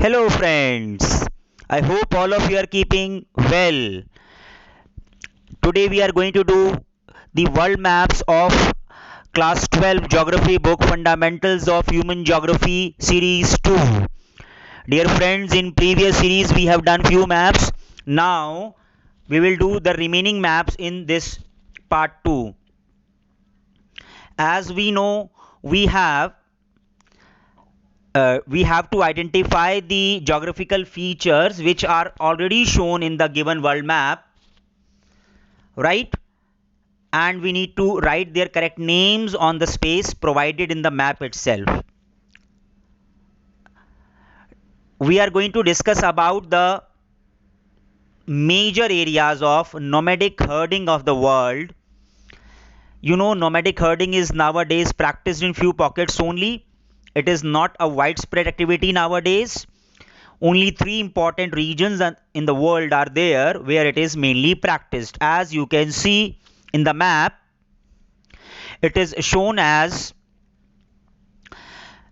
Hello friends, I hope all of you are keeping well. Today we are going to do the world maps of class 12 geography book Fundamentals of Human Geography series 2. Dear friends, in previous series we have done few maps. Now we will do the remaining maps in this part 2. As we know, we have to identify the geographical features which are already shown in the given world map, right? And we need to write their correct names on the space provided in the map itself. We are going to discuss about the major areas of nomadic herding of the world. You know, nomadic herding is nowadays practiced in few pockets only. It is not a widespread activity nowadays. Only 3 important regions in the world are there where it is mainly practiced. As you can see in the map, it is shown as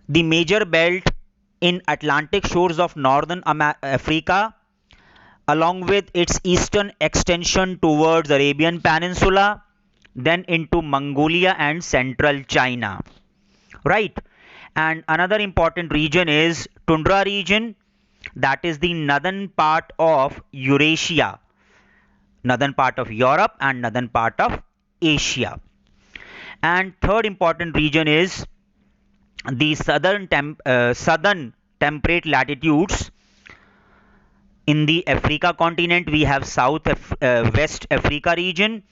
the major belt in Atlantic shores of northern Africa, along with its eastern extension towards Arabian Peninsula, then into Mongolia and central China, right? And another important region is tundra region, that is the northern part of Eurasia, northern part of Europe and northern part of Asia. And third important region is the southern temperate latitudes. In the Africa continent we have West Africa region,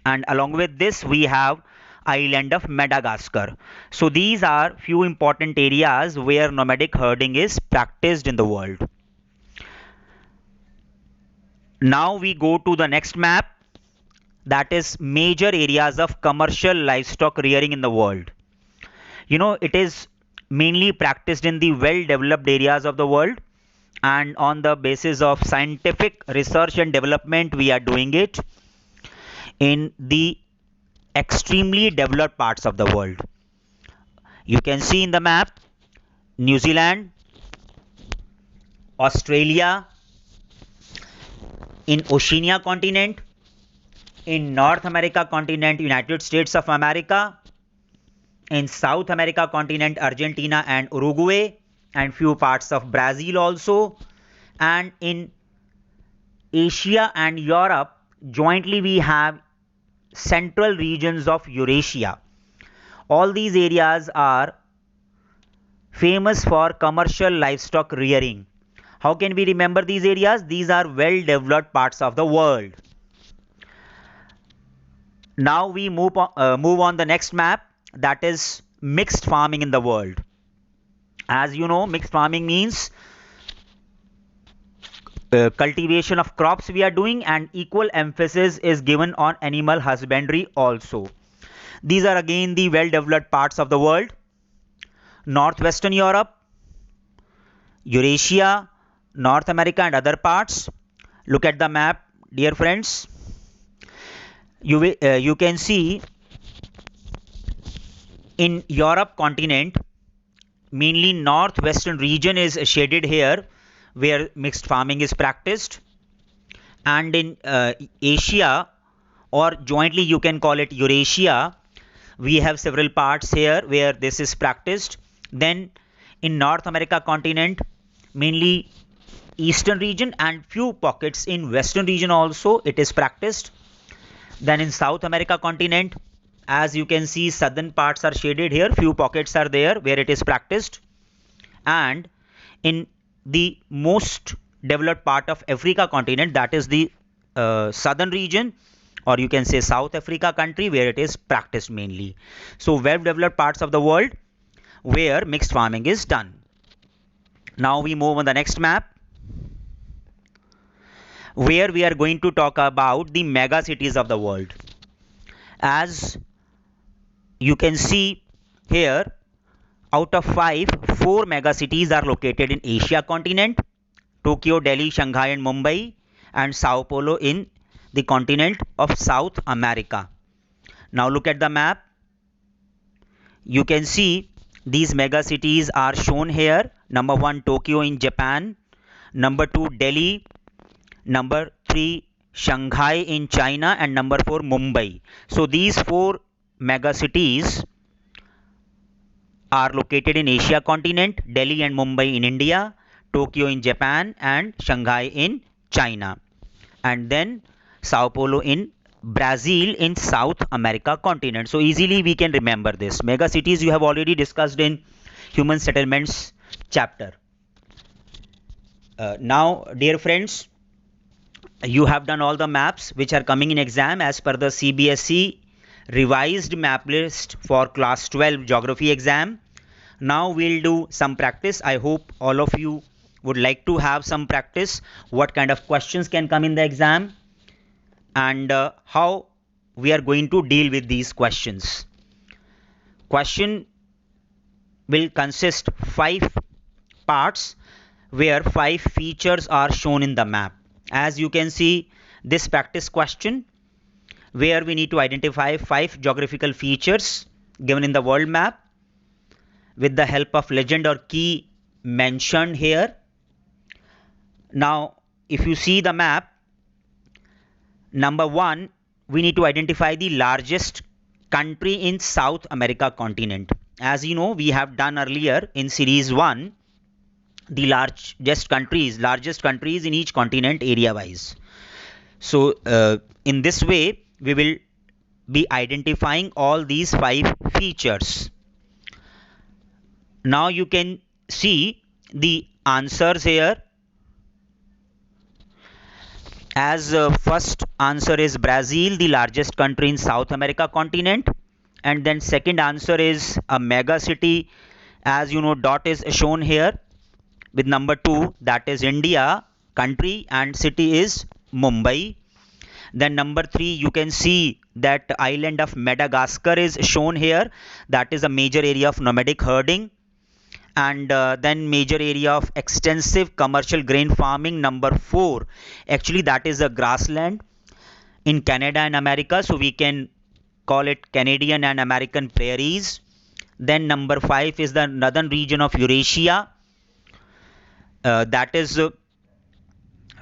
and along with this we have island of Madagascar. So these are few important areas where nomadic herding is practiced in the world. Now we go to the next map, that is major areas of commercial livestock rearing in the world. You know, it is mainly practiced in the well developed areas of the world, and on the basis of scientific research and development we are doing it in the extremely developed parts of the world. You can see in the map New Zealand, Australia, in Oceania continent, in North America continent, United States of America, in South America continent, Argentina and Uruguay, and few parts of Brazil also, and in Asia and Europe jointly we have central regions of Eurasia. All these areas are famous for commercial livestock rearing. How can we remember these areas? These are well developed parts of the world. Now we move on the next map, that is mixed farming in the world. As you know, mixed farming means cultivation of crops we are doing, and equal emphasis is given on animal husbandry also. These are again the well developed parts of the world: northwestern Europe, Eurasia, North America and other parts. Look at the map, dear friends. You can see in Europe continent mainly northwestern region is shaded here where mixed farming is practiced, and in Asia, or jointly you can call it Eurasia, we have several parts here where this is practiced. Then in North America continent mainly eastern region and few pockets in western region also it is practiced. Then in South America continent, as you can see, southern parts are shaded here, few pockets are there where it is practiced. And in the most developed part of Africa continent, that is the southern region, or you can say South Africa country, where it is practiced mainly. So well developed parts of the world where mixed farming is done. Now we move on the next map, where we are going to talk about the mega cities of the world. As you can see here, out of 5, 4 mega cities are located in Asia continent: Tokyo, Delhi, Shanghai and Mumbai, and Sao Paulo in the continent of South America. Now look at the map. You can see These mega cities are shown here. Number 1, Tokyo in Japan. Number 2, Delhi. Number 3, Shanghai in China. And number 4, Mumbai. So these 4 mega cities are located in Asia continent. Delhi and Mumbai in India, Tokyo in Japan, and Shanghai in China. And then Sao Paulo in Brazil in South America continent. So easily we can remember this. Mega cities you have already discussed in human settlements chapter. Now, dear friends, you have done all the maps which are coming in exam as per the CBSE revised map list for class 12 geography exam. Now we'll do some practice. I hope all of you would like to have some practice. What kind of questions can come in the exam and how we are going to deal with these questions. Question will consist 5 parts where 5 features are shown in the map. As you can see, this practice question where we need to identify 5 geographical features given in the world map with the help of legend or key mentioned here. Now, if you see the map, number 1, we need to identify the largest country in South America continent. As you know, we have done earlier in series 1 the largest countries in each continent area wise. So in this way we will be identifying all these 5 features. Now you can see the answers here. As first answer is Brazil, the largest country in South America continent, and then second answer is a mega city. As you know, dot is shown here with number 2, that is India country, and city is Mumbai. Then number 3, you can see that island of Madagascar is shown here, that is a major area of nomadic herding. And then major area of extensive commercial grain farming. Number 4, actually that is a grassland in Canada and America, so we can call it Canadian and American prairies. Then number 5 is the northern region of Eurasia, that is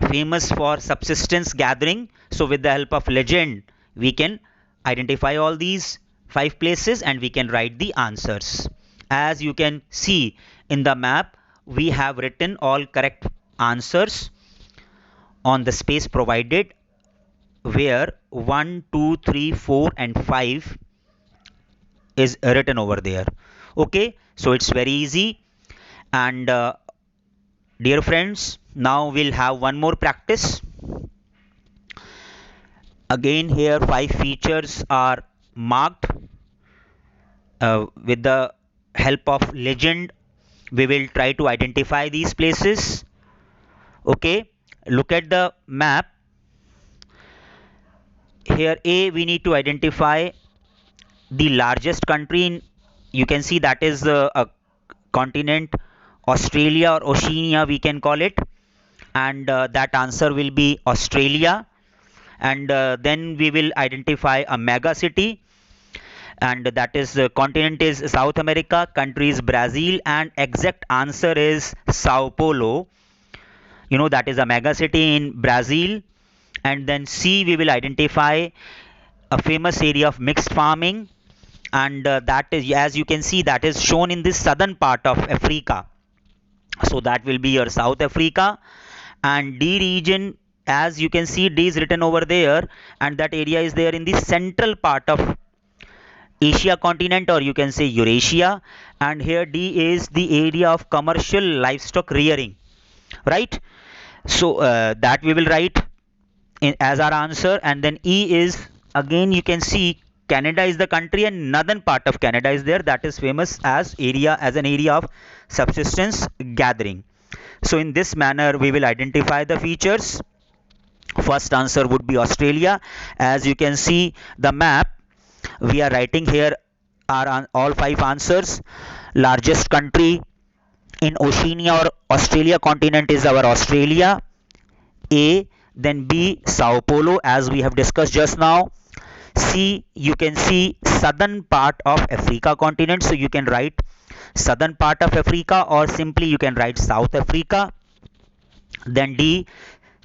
famous for subsistence gathering. So with the help of legend we can identify all these 5 places and we can write the answers. As you can see in the map, we have written all correct answers on the space provided, where 1, 2, 3, 4 and 5 is written over there. Okay, so it's very easy. And dear friends, now we'll have one more practice. Again, here 5 features are marked with the help of legend. We will try to identify these places. Okay, look at the map. Here A, we need to identify the largest country in, you can see that is a continent, Australia or Oceania we can call it, and that answer will be Australia. And then we will identify a mega city, and that is continent is South America, country is Brazil, and exact answer is Sao Paulo. You know, that is a mega city in Brazil. And then C, we will identify a famous area of mixed farming, and that is, as you can see, that is shown in the southern part of Africa, so that will be your South Africa. And D region, as you can see, D is written over there, and that area is there in the central part of Asia continent, or you can say Eurasia. And here D is the area of commercial livestock rearing, right? So that we will write as our answer. And then E is, again you can see, Canada is the country and northern part of Canada is there, that is famous as an area of subsistence gathering. So in this manner we will identify the features. First answer would be Australia. As you can see the map, we are writing here are all 5 answers. Largest country in Oceania or Australia continent is our Australia, A. Then B, Sao Paulo, as we have discussed just now. C, you can see southern part of Africa continent, so you can write southern part of Africa, or simply you can write South Africa. Then D,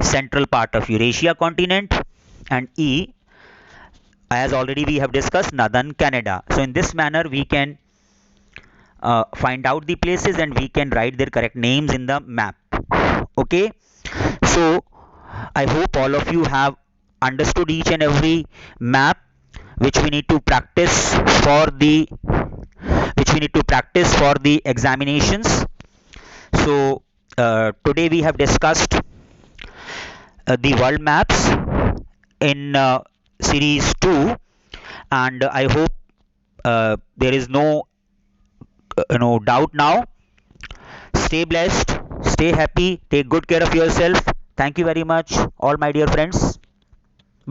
central part of Eurasia continent, and E, as already we have discussed, northern Canada. So in this manner we can find out the places and we can write their correct names in the map. Okay, so I hope all of you have understood each and every map which we need to practice for the examinations. So today we have discussed the world maps in series 2, and I hope there is no doubt now. Stay blessed, stay happy, take good care of yourself. Thank you very much, all my dear friends.